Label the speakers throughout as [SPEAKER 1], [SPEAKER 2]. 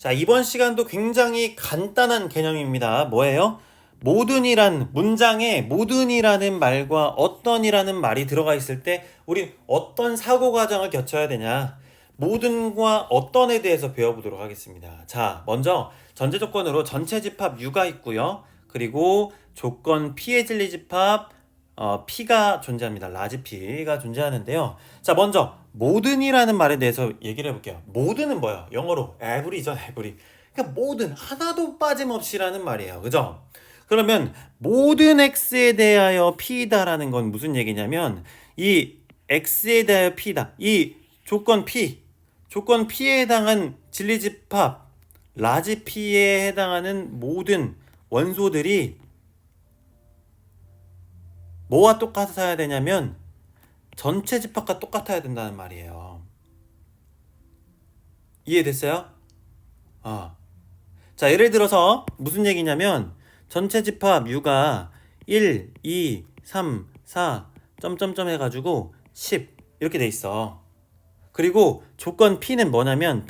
[SPEAKER 1] 자, 이번 시간도 굉장히 간단한 개념입니다. 뭐예요? 모든이란 문장에 모든이라는 말과 어떤이라는 말이 들어가 있을 때 우리 어떤 사고 과정을 거쳐야 되냐? 모든과 어떤에 대해서 배워보도록 하겠습니다. 자, 먼저 전제 조건으로 전체 집합 U가 있고요. 그리고 조건 P의 진리 집합 P가 존재합니다. 라지 P가 존재하는데요. 자, 먼저 모든이라는 말에 대해서 얘기를 해볼게요. 모든은 뭐야? 영어로 every죠, every. 그러니까 모든, 하나도 빠짐없이라는 말이에요. 그죠? 그러면 모든 x에 대하여 p다라는 건 무슨 얘기냐면 이 x에 대하여 p다. 이 조건 p에 해당한 진리집합 라지 p에 해당하는 모든 원소들이 뭐와 똑같아야 되냐면 전체 집합과 똑같아야 된다는 말이에요. 이해됐어요? 자, 예를 들어서 무슨 얘기냐면 전체 집합 U가 1, 2, 3, 4 점점점 해가지고 10 이렇게 돼 있어. 그리고 조건 P는 뭐냐면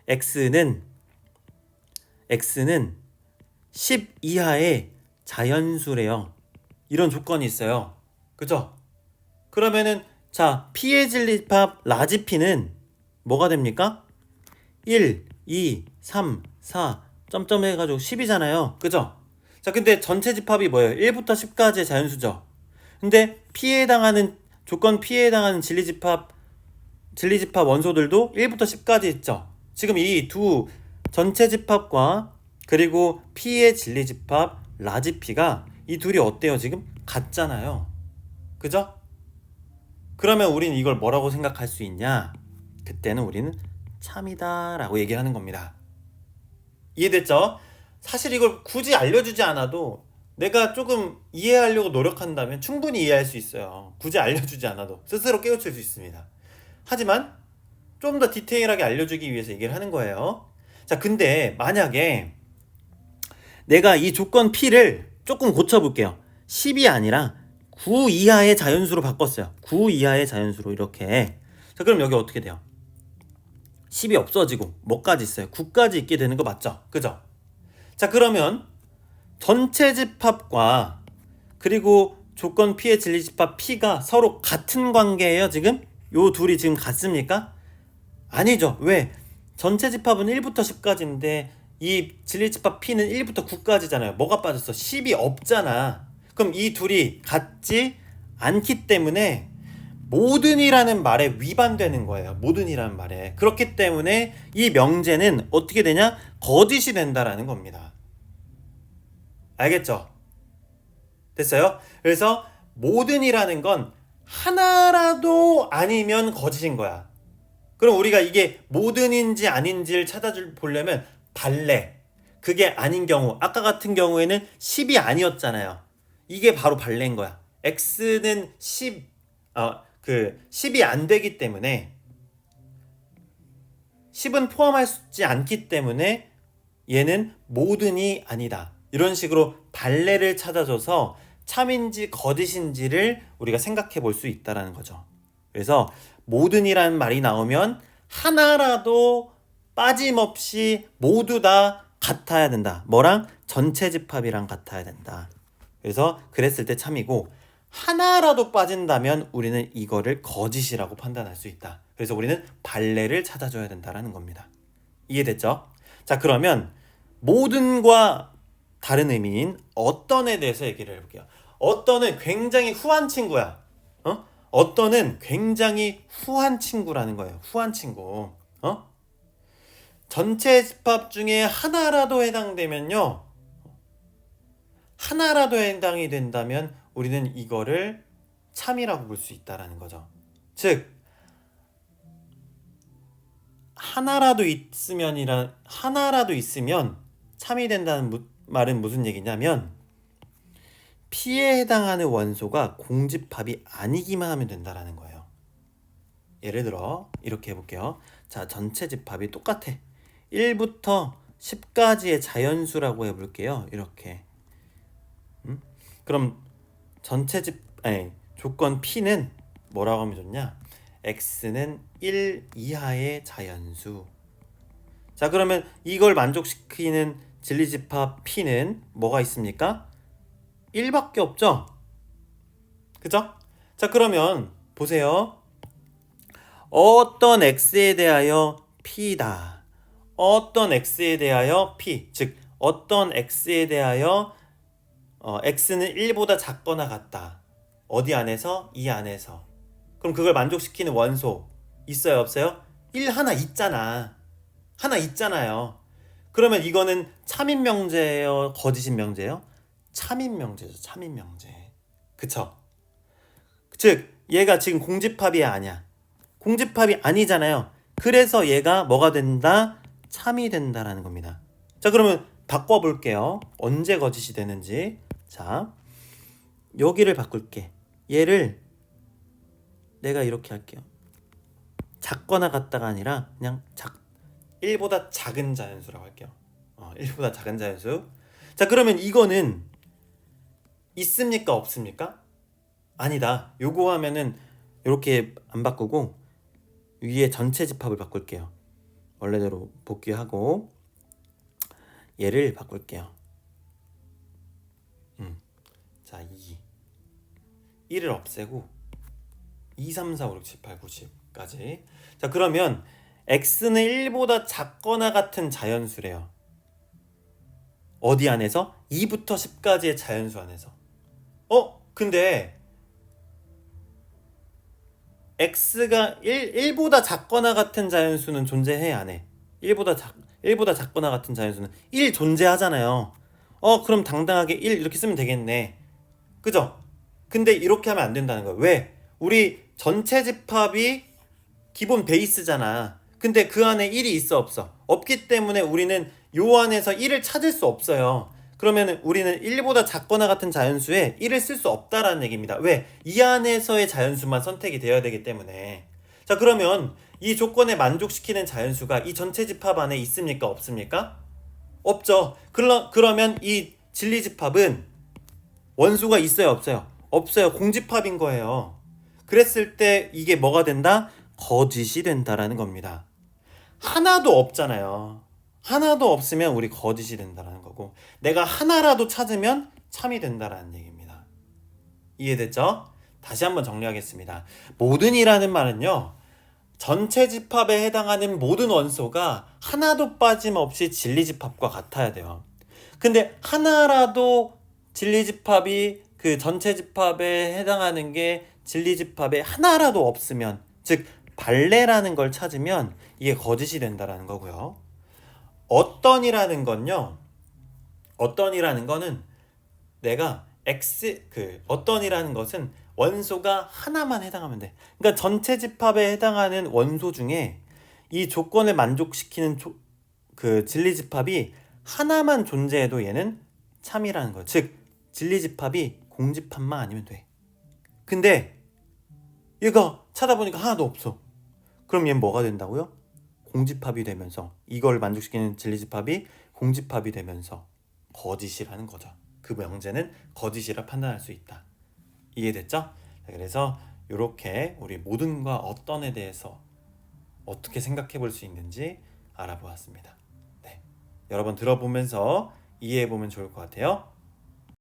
[SPEAKER 1] X는 10 이하의 자연수래요. 이런 조건이 있어요. 그죠? 그러면은 자, P의 진리집합 라지 P는 뭐가 됩니까? 1, 2, 3, 4 점점 해가지고 10이잖아요. 그죠? 자, 근데 전체 집합이 뭐예요? 1부터 10까지의 자연수죠. 근데 P에 해당하는 조건 P에 해당하는 진리집합 원소들도 1부터 10까지 있죠. 지금 이 두 전체 집합과 그리고 P의 진리집합 라지 P가 이 둘이 어때요? 지금 같잖아요. 그죠? 그러면 우리는 이걸 뭐라고 생각할 수 있냐? 그때는 우리는 참이다 라고 얘기하는 겁니다. 이해됐죠? 사실 이걸 굳이 알려주지 않아도 내가 조금 이해하려고 노력한다면 충분히 이해할 수 있어요. 굳이 알려주지 않아도 스스로 깨우칠 수 있습니다. 하지만 좀 더 디테일하게 알려주기 위해서 얘기를 하는 거예요. 자, 근데 만약에 내가 이 조건 P를 조금 고쳐볼게요. 10이 아니라 9 이하의 자연수로 바꿨어요. 9 이하의 자연수로 이렇게. 자, 그럼 여기 어떻게 돼요? 10이 없어지고 뭐까지 있어요? 9까지 있게 되는 거 맞죠? 그죠? 자, 그러면 전체 집합과 그리고 조건 P의 진리 집합 P가 서로 같은 관계예요, 지금? 요 둘이 지금 같습니까? 아니죠. 왜? 전체 집합은 1부터 10까지인데 이 진리 집합 P는 1부터 9까지잖아요. 뭐가 빠졌어? 10이 없잖아. 그럼 이 둘이 같지 않기 때문에 모든이라는 말에 위반되는 거예요. 모든이라는 말에. 그렇기 때문에 이 명제는 어떻게 되냐? 거짓이 된다라는 겁니다. 알겠죠? 됐어요? 그래서 모든이라는 건 하나라도 아니면 거짓인 거야. 그럼 우리가 이게 모든인지 아닌지를 찾아보려면 발레. 그게 아닌 경우, 아까 같은 경우에는 10이 아니었잖아요. 이게 바로 발레인 거야. x는 10이 안 되기 때문에 10은 포함하지 않기 때문에 얘는 모든이 아니다. 이런 식으로 발레를 찾아줘서 참인지 거짓인지를 우리가 생각해 볼 수 있다는 거죠. 그래서 모든이라는 말이 나오면 하나라도 빠짐없이 모두 다 같아야 된다. 뭐랑? 전체 집합이랑 같아야 된다. 그래서 그랬을 때 참이고 하나라도 빠진다면 우리는 이거를 거짓이라고 판단할 수 있다. 그래서 우리는 발레를 찾아줘야 된다는 겁니다. 이해됐죠? 자, 그러면 모든과 다른 의미인 어떤에 대해서 얘기를 해볼게요. 어떤은 굉장히 후한 친구야. 어떤은 굉장히 후한 친구라는 거예요. 후한 친구. 전체 집합 중에 하나라도 해당되면요. 하나라도 해당이 된다면 우리는 이거를 참이라고 볼 수 있다라는 거죠. 즉 하나라도 있으면 참이 된다는 말은 무슨 얘기냐면 P에 해당하는 원소가 공집합이 아니기만 하면 된다라는 거예요. 예를 들어 이렇게 해볼게요. 자, 전체 집합이 똑같아. 1부터 10까지의 자연수라고 해볼게요. 이렇게. 그럼 조건 P는 뭐라고 하면 좋냐? X는 1 이하의 자연수. 자, 그러면 이걸 만족시키는 진리집합 P는 뭐가 있습니까? 1밖에 없죠? 그죠? 자, 그러면 보세요. 어떤 x에 대하여 p다. 어떤 x에 대하여 p. 즉 어떤 x에 대하여 x는 1보다 작거나 같다. 어디 안에서? 이 안에서. 그럼 그걸 만족시키는 원소 있어요, 없어요? 1 하나 있잖아. 하나 있잖아요. 그러면 이거는 참인 명제예요, 거짓인 명제예요? 참인 명제죠. 참인 명제. 그쵸? 즉 얘가 지금 공집합이 아니야. 공집합이 아니잖아요. 그래서 얘가 뭐가 된다? 참이 된다라는 겁니다. 자, 그러면 바꿔볼게요. 언제 거짓이 되는지. 자, 여기를 바꿀게. 얘를 내가 이렇게 할게요. 작거나 같다가 아니라 그냥 1보다 작은 자연수라고 할게요. 1보다 작은 자연수. 자, 그러면 이거는 있습니까? 없습니까? 아니다. 요거 하면은 이렇게 안 바꾸고 위에 전체 집합을 바꿀게요. 원래대로 복귀하고 얘를 바꿀게요. 자, 1을 없애고 2, 3, 4, 5, 6, 7, 8, 9, 10까지. 자, 그러면 x는 1보다 작거나 같은 자연수래요. 어디 안에서? 2부터 10까지의 자연수 안에서. 근데 x가 1보다 작거나 같은 자연수는 존재해, 안 해? 1보다 작거나 같은 자연수는 1 존재하잖아요. 그럼 당당하게 1 이렇게 쓰면 되겠네. 그죠? 근데 이렇게 하면 안 된다는 거야. 왜? 우리 전체 집합이 기본 베이스잖아. 근데 그 안에 1이 있어, 없어? 없기 때문에 우리는 요 안에서 1을 찾을 수 없어요. 그러면 우리는 1보다 작거나 같은 자연수에 1을 쓸 수 없다라는 얘기입니다. 왜? 이 안에서의 자연수만 선택이 되어야 되기 때문에. 자, 그러면 이 조건에 만족시키는 자연수가 이 전체 집합 안에 있습니까? 없습니까? 없죠. 그러면 이 진리집합은 원수가 있어요, 없어요? 없어요. 공집합인 거예요. 그랬을 때 이게 뭐가 된다? 거짓이 된다라는 겁니다. 하나도 없잖아요. 하나도 없으면 우리 거짓이 된다라는 거고, 내가 하나라도 찾으면 참이 된다라는 얘기입니다. 이해됐죠? 다시 한번 정리하겠습니다. 모든이라는 말은요, 전체 집합에 해당하는 모든 원소가 하나도 빠짐없이 진리집합과 같아야 돼요. 근데 하나라도 진리집합이 그 전체 집합에 해당하는 게 진리집합에 하나라도 없으면, 즉 발레라는 걸 찾으면 이게 거짓이 된다라는 거고요. 어떤이라는 건요, 어떤이라는 거는 내가 어떤이라는 것은 원소가 하나만 해당하면 돼. 그러니까 전체 집합에 해당하는 원소 중에 이 조건을 만족시키는 그 진리집합이 하나만 존재해도 얘는 참이라는 거예요. 즉 진리집합이 공집합만 아니면 돼. 근데 얘가 찾아보니까 하나도 없어. 그럼 얘는 뭐가 된다고요? 공집합이 되면서, 이걸 만족시키는 진리집합이 공집합이 되면서 거짓이라는 거죠. 그 명제는 거짓이라 판단할 수 있다. 이해됐죠? 그래서 이렇게 우리 모든과 어떤에 대해서 어떻게 생각해 볼 수 있는지 알아보았습니다. 네. 여러 번 들어보면서 이해해 보면 좋을 것 같아요.